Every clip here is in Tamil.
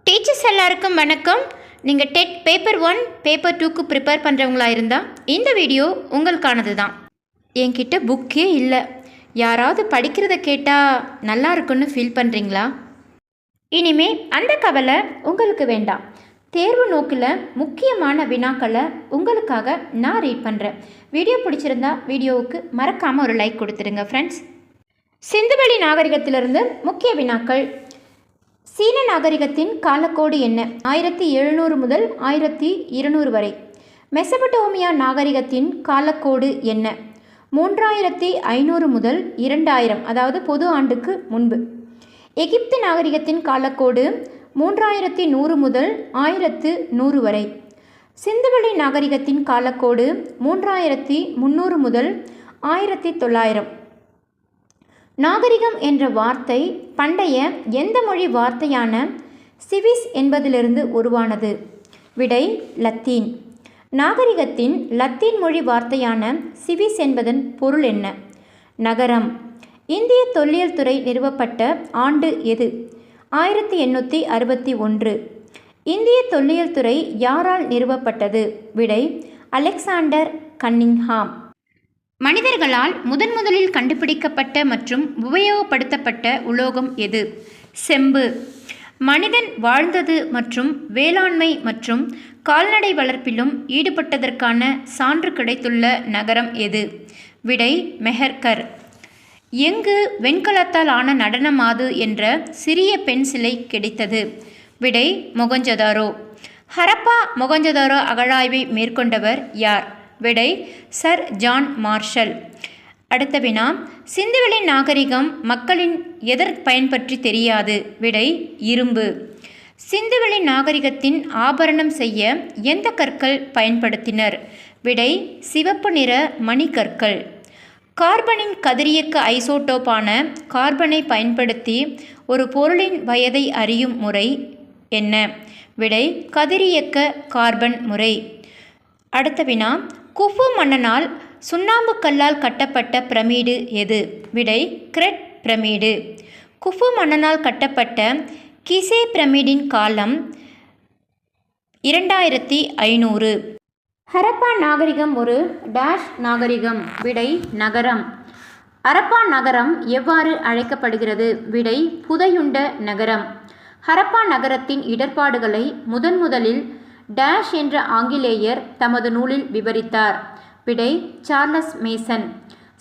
டீச்சர்ஸ் எல்லாருக்கும் வணக்கம். நீங்கள் டெட் பேப்பர் 1 பேப்பர் 2க்கு ப்ரிப்பேர் பண்ணுறவங்களா இருந்தால் இந்த வீடியோ உங்களுக்கானது தான். என்கிட்ட புக்கே இல்லை, யாராவது படிக்கிறத கேட்டால் நல்லா இருக்குன்னு ஃபீல் பண்ணுறீங்களா? இனிமே அந்த கவலை உங்களுக்கு வேண்டாம். தேர்வு நோக்கில் முக்கியமான வினாக்களை உங்களுக்காக நான் ரீட் பண்ணுறேன். வீடியோ பிடிச்சிருந்தா வீடியோவுக்கு மறக்காமல் ஒரு லைக் கொடுத்துடுங்க ஃப்ரெண்ட்ஸ். சிந்துவெளி நாகரிகத்திலிருந்து முக்கிய வினாக்கள். சீன நாகரிகத்தின் காலக்கோடு என்ன? 1700 முதல் 1200 வரை. மெசபடோமியா நாகரிகத்தின் காலக்கோடு என்ன? 3500 முதல் 2000, அதாவது பொது ஆண்டுக்கு முன்பு. எகிப்து நாகரிகத்தின் காலக்கோடு 3100 முதல் 1100 வரை. சிந்துவெளி நாகரிகத்தின் காலக்கோடு 3300 முதல் 1900. நாகரிகம் என்ற வார்த்தை பண்டைய எந்த மொழி வார்த்தையான சிவிஸ் என்பதிலிருந்து உருவானது? விடை லத்தீன். நாகரிகத்தின் லத்தீன் மொழி வார்த்தையான சிவிஸ் என்பதன் பொருள் என்ன? நகரம். இந்திய தொல்லியல் துறை நிறுவப்பட்ட ஆண்டு எது? 1861. இந்திய தொல்லியல் துறை யாரால் நிறுவப்பட்டது? விடை அலெக்சாண்டர் கன்னிங்ஹாம். மனிதர்களால் முதலில் கண்டுபிடிக்கப்பட்ட மற்றும் உபயோகப்படுத்தப்பட்ட உலோகம் எது? செம்பு. மனிதன் வாழ்ந்தது மற்றும் வேளாண்மை மற்றும் கால்நடை வளர்ப்பிலும் ஈடுபட்டதற்கான சான்று கிடைத்துள்ள நகரம் எது? விடை மெஹர்கர். எங்கு வெண்கலத்தால் ஆன நடனமாது என்ற சிறிய பெண் சிலை கிடைத்தது? விடை மொகஞ்சதாரோ. ஹரப்பா மொகஞ்சதாரோ அகழாய்வை மேற்கொண்டவர் யார்? விடை சர் ஜான் மார்ஷல். அடுத்த வினா. சிந்துவெளி நாகரிகம் மக்களின் எதற் பயன்பற்றி தெரியாது? விடை இரும்பு. சிந்துவெளி நாகரிகத்தின் ஆபரணம் செய்ய எந்த கற்கள் பயன்படுத்தினர்? விடை சிவப்பு நிற மணிக்கற்கள். கார்பனின் கதிரியக்க ஐசோடோப்பான கார்பனை பயன்படுத்தி ஒரு பொருளின் வயதை அறியும் முறை என்ன? விடை கதிரியக்க கார்பன் முறை. அடுத்த வினா. குஃபு மன்னனால் சுண்ணாம்பு கல்லால் கட்டப்பட்ட பிரமிடு எது? விடை கிரெட் பிரமிடு. குஃபு மன்னனால் கட்டப்பட்ட கிசே பிரமிடின் காலம் 2500. ஹரப்பா நாகரிகம் ஒரு டேஷ் நாகரிகம்? விடை நகரம். ஹரப்பா நகரம் எவ்வாறு அழைக்கப்படுகிறது? விடை புதையுண்ட நகரம். ஹரப்பா நகரத்தின் இடர்பாடுகளை முதலில் டேஷ் என்ற ஆங்கிலேயர் தமது நூலில் விவரித்தார்? விடை Charles Masson.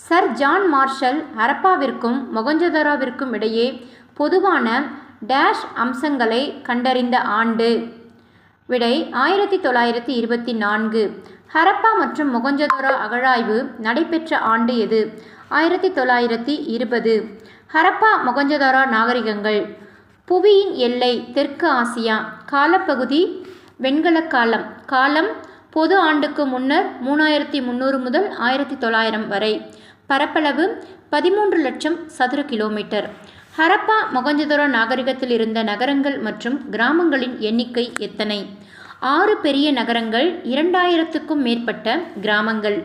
Sir John Marshall ஹரப்பாவிற்கும் மொகஞ்சதாரோவிற்கும் இடையே பொதுவான டேஷ் அம்சங்களை கண்டறிந்த ஆண்டு? விடை 1924. ஹரப்பா மற்றும் மொகஞ்சதாரோ அகழாய்வு நடைபெற்ற ஆண்டு எது? 1920. ஹரப்பா மொகஞ்சதாரோ நாகரிகங்கள். புவியின் எல்லை தெற்கு ஆசியா. காலப்பகுதி வெண்கல காலம். காலம் பொது ஆண்டுக்கு முன்னர் 3300 முதல் 1900 வரை. பரப்பளவு 13 லட்சம் சதுர கிலோமீட்டர். ஹரப்பா மொகஞ்சதாரோ நாகரிகத்தில் இருந்த நகரங்கள் மற்றும் கிராமங்களின் எண்ணிக்கை எத்தனை? 6 பெரிய நகரங்கள், 2000க்கும் மேற்பட்ட கிராமங்கள்.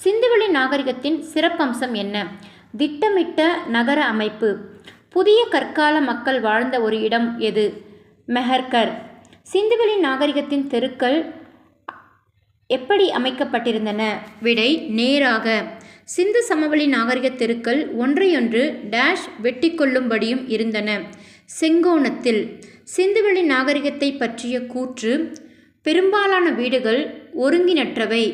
சிந்துவெளி நாகரிகத்தின் சிறப்பம்சம் என்ன? திட்டமிட்ட நகர அமைப்பு. புதிய கற்கால மக்கள் வாழ்ந்த ஒரு இடம் எது? மெஹர்கர். சிந்துவெளி நாகரிகத்தின் தெருக்கள் எப்படி அமைக்கப்பட்டிருந்தன? விடை நேராக. சிந்து சமவெளி நாகரிக தெருக்கள் ஒன்றையொன்று டேஷ் வெட்டி கொள்ளும்படியும் இருந்தன, செங்கோணத்தில். சிந்துவெளி நாகரிகத்தை பற்றிய கூற்று. பெரும்பாலான வீடுகள் ஒருங்கினற்றவை.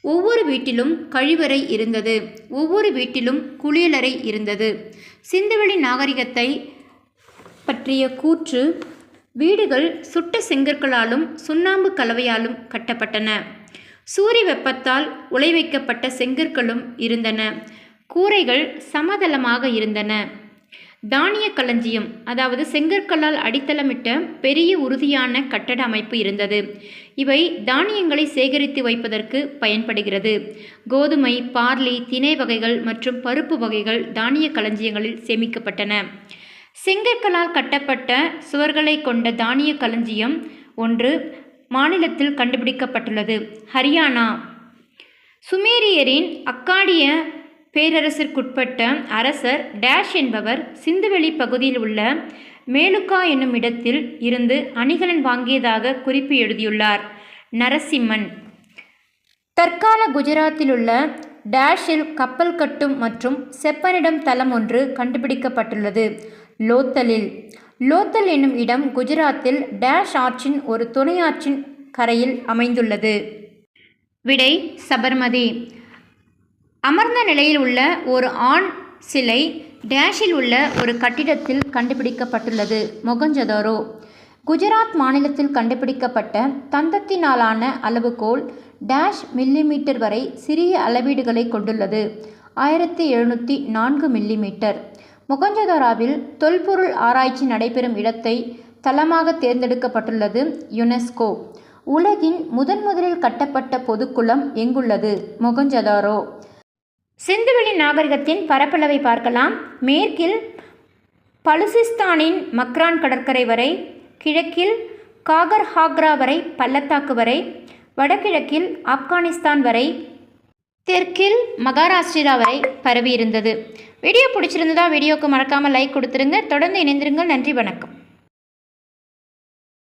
ஒவ்வொரு வீட்டிலும் கழிவறை இருந்தது. ஒவ்வொரு வீட்டிலும் குளியலறை இருந்தது. சிந்துவெளி நாகரிகத்தை பற்றிய கூற்று. வீடுகள் சுட்ட செங்கற்களாலும் சுண்ணாம்பு கலவையாலும் கட்டப்பட்டன. சூரிய வெப்பத்தால் உலை வைக்கப்பட்ட செங்கற்களும் இருந்தன. கூரைகள் சமதளமாக இருந்தன. தானிய களஞ்சியம், அதாவது செங்கற்களால் அடித்தளமிட்ட பெரிய உறுதியான கட்டட அமைப்பு இருந்தது. இவை தானியங்களை சேகரித்து வைப்பதற்கு பயன்படுகிறது. கோதுமை, பார்லி, திணை வகைகள் மற்றும் பருப்பு வகைகள் தானிய களஞ்சியங்களில் சேமிக்கப்பட்டன. செங்கற்களால் கட்டப்பட்ட சுவர்களை கொண்ட தானிய களஞ்சியம் ஒன்று மாநிலத்தில் கண்டுபிடிக்கப்பட்டுள்ளது, ஹரியானா. சுமேரியரின் அக்காடிய பேரரசிற்குட்பட்ட அரசர் டேஷ் என்பவர் சிந்துவெளி பகுதியில் உள்ள மேலுக்கா என்னும் இடத்தில் இருந்து அணிகலன் வாங்கியதாக குறிப்பு எழுதியுள்ளார் நரசிம்மன். தற்கால குஜராத்தில் உள்ள டேஷில் கப்பல் கட்டும் மற்றும் செப்பனிடும் தளம் ஒன்று கண்டுபிடிக்கப்பட்டுள்ளது. லோத்தலில். லோத்தல் என்னும் இடம் குஜராத்தில் டேஷ் ஆற்றின் ஒரு துணை ஆற்றின் கரையில் அமைந்துள்ளது. விடை சபர்மதி. அமர்ந்த நிலையில் உள்ள ஒரு ஆண் சிலை டேஷில் உள்ள ஒரு கட்டிடத்தில் கண்டுபிடிக்கப்பட்டுள்ளது. மொகஞ்சதாரோ. குஜராத் மாநிலத்தில் கண்டுபிடிக்கப்பட்ட தந்தத்தினாலான அளவுகோல் டேஷ் மில்லிமீட்டர் வரை சிறிய அளவீடுகளை கொண்டுள்ளது. 1704 மில்லிமீட்டர். மொகஞ்சதாரோவில் தொல்பொருள் ஆராய்ச்சி நடைபெறும் இடத்தை தளமாக தேர்ந்தெடுக்கப்பட்டுள்ளது. யுனெஸ்கோ. உலகின் முதலில் கட்டப்பட்ட பொதுக்குளம் எங்குள்ளது? மொகஞ்சதாரோ. சிந்துவெளி நாகரிகத்தின் பரப்பளவை பார்க்கலாம். மேற்கில் பலுசிஸ்தானின் மக்ரான் கடற்கரை வரை, கிழக்கில் காகர் ஹாக்ரா வரை பள்ளத்தாக்கு வரை, வடகிழக்கில் ஆப்கானிஸ்தான் வரை, தெற்கில் மகாராஷ்டிரா வரை பரவி இருந்தது. வீடியோ பிடிச்சிருந்ததா வீடியோக்கு மறக்காமல் லைக் கொடுத்துருங்க. தொடர்ந்து இணைந்திருங்கள். நன்றி, வணக்கம்.